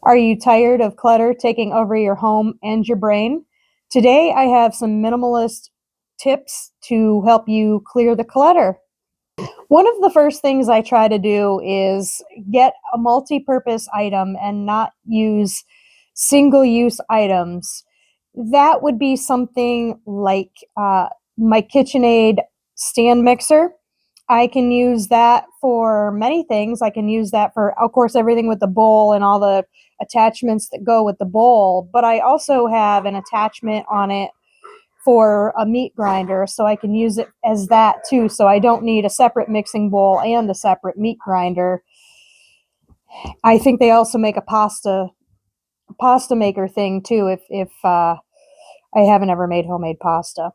Are you tired of clutter taking over your home and your brain? Today, I have some minimalist tips to help you clear the clutter. One of the first things I try to do is get a multi purpose item and not use single use items. That would be something like my KitchenAid stand mixer. I can use that for many things. I can use that for, of course, everything with the bowl and all the attachments that go with the bowl, but I also have an attachment on it for a meat grinder, so I can use it as that too. So I don't need a separate mixing bowl and a separate meat grinder. I think they also make a pasta maker thing too. If I haven't ever made homemade pasta.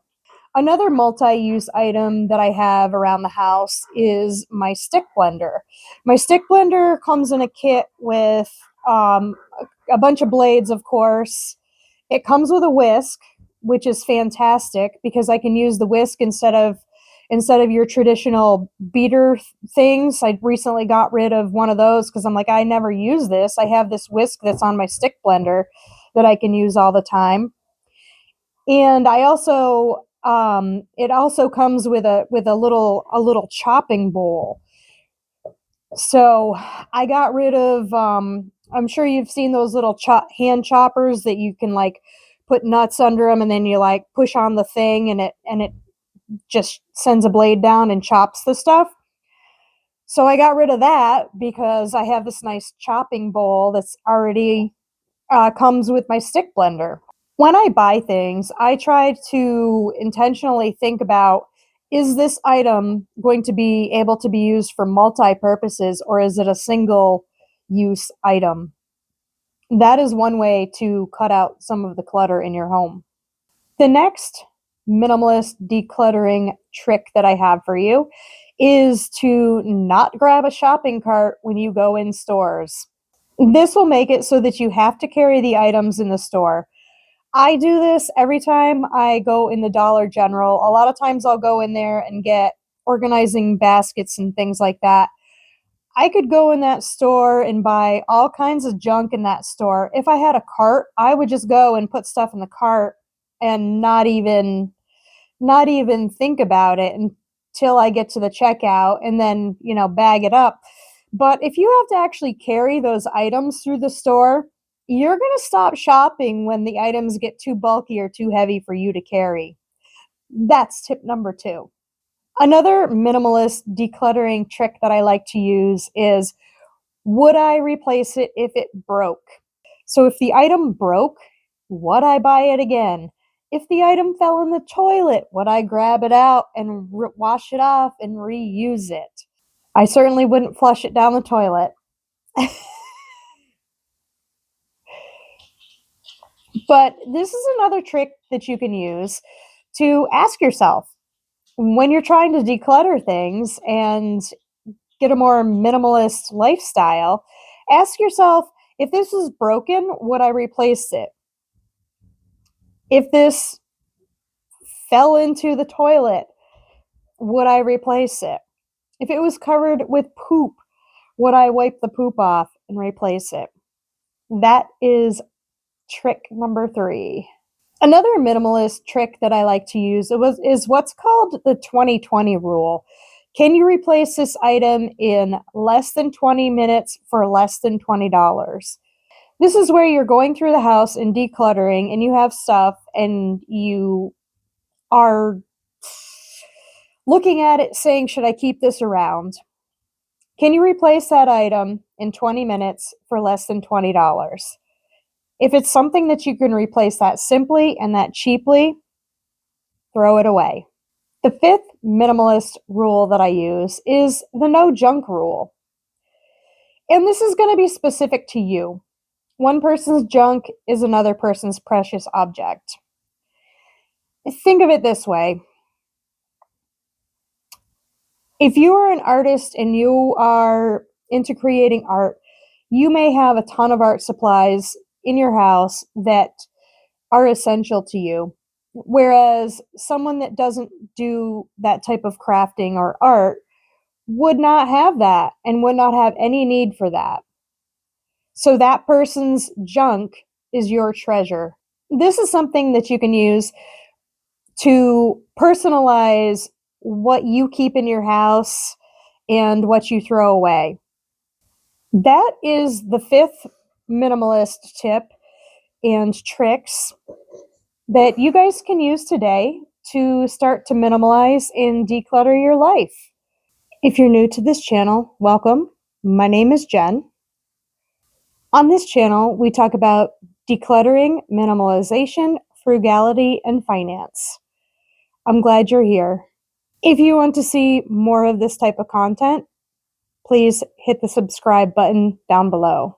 Another multi-use item that I have around the house is my stick blender. My stick blender comes in a kit with a bunch of blades, of course. It comes with a whisk, which is fantastic because I can use the whisk instead of your traditional beater things. I recently got rid of one of those because I'm like, I never use this. I have this whisk that's on my stick blender that I can use all the time. And I also it also comes with a little chopping bowl. So I got rid of I'm sure you've seen those little hand choppers that you can like put nuts under them and then you like push on the thing and it just sends a blade down and chops the stuff. So I got rid of that because I have this nice chopping bowl that's already comes with my stick blender. When I buy things, I try to intentionally think about, is this item going to be able to be used for multi purposes or is it a single use item? That is one way to cut out some of the clutter in your home. The next minimalist decluttering trick that I have for you is to not grab a shopping cart when you go in stores. This will make it so that you have to carry the items in the store. I do this every time I go in the Dollar General. A lot of times I'll go in there and get organizing baskets and things like that. I could go in that store and buy all kinds of junk in that store. If I had a cart, I would just go and put stuff in the cart and not even think about it until I get to the checkout and then, bag it up. But if you have to actually carry those items through the store, you're going to stop shopping when the items get too bulky or too heavy for you to carry. That's tip number 2. Another minimalist decluttering trick that I like to use is, would I replace it if it broke? So if the item broke, would I buy it again? If the item fell in the toilet, would I grab it out and wash it off and reuse it? I certainly wouldn't flush it down the toilet. But this is another trick that you can use to ask yourself when you're trying to declutter things and get a more minimalist lifestyle. Ask yourself, if this was broken, would I replace it? If this fell into the toilet, would I replace it? If it was covered with poop, would I wipe the poop off and replace it? That is trick number 3. Another minimalist trick that I like to use is what's called the 20-20 rule. Can you replace this item in less than 20 minutes for less than $20? This is where you're going through the house and decluttering and you have stuff and you are looking at it saying, should I keep this around? Can you replace that item in 20 minutes for less than $20? If it's something that you can replace that simply and that cheaply, throw it away. The 5th minimalist rule that I use is the no junk rule. And this is going to be specific to you. One person's junk is another person's precious object. Think of it this way. If you are an artist and you are into creating art, you may have a ton of art supplies in your house that are essential to you. Whereas someone that doesn't do that type of crafting or art would not have that and would not have any need for that. So that person's junk is your treasure. This is something that you can use to personalize what you keep in your house and what you throw away. That is the fifth minimalist tip and tricks that you guys can use today to start to minimalize and declutter your life. If you're new to this channel, welcome. My name is Jen. On this channel, we talk about decluttering, minimalization, frugality, and finance. I'm glad you're here. If you want to see more of this type of content, please hit the subscribe button down below.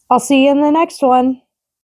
I'll see you in the next one.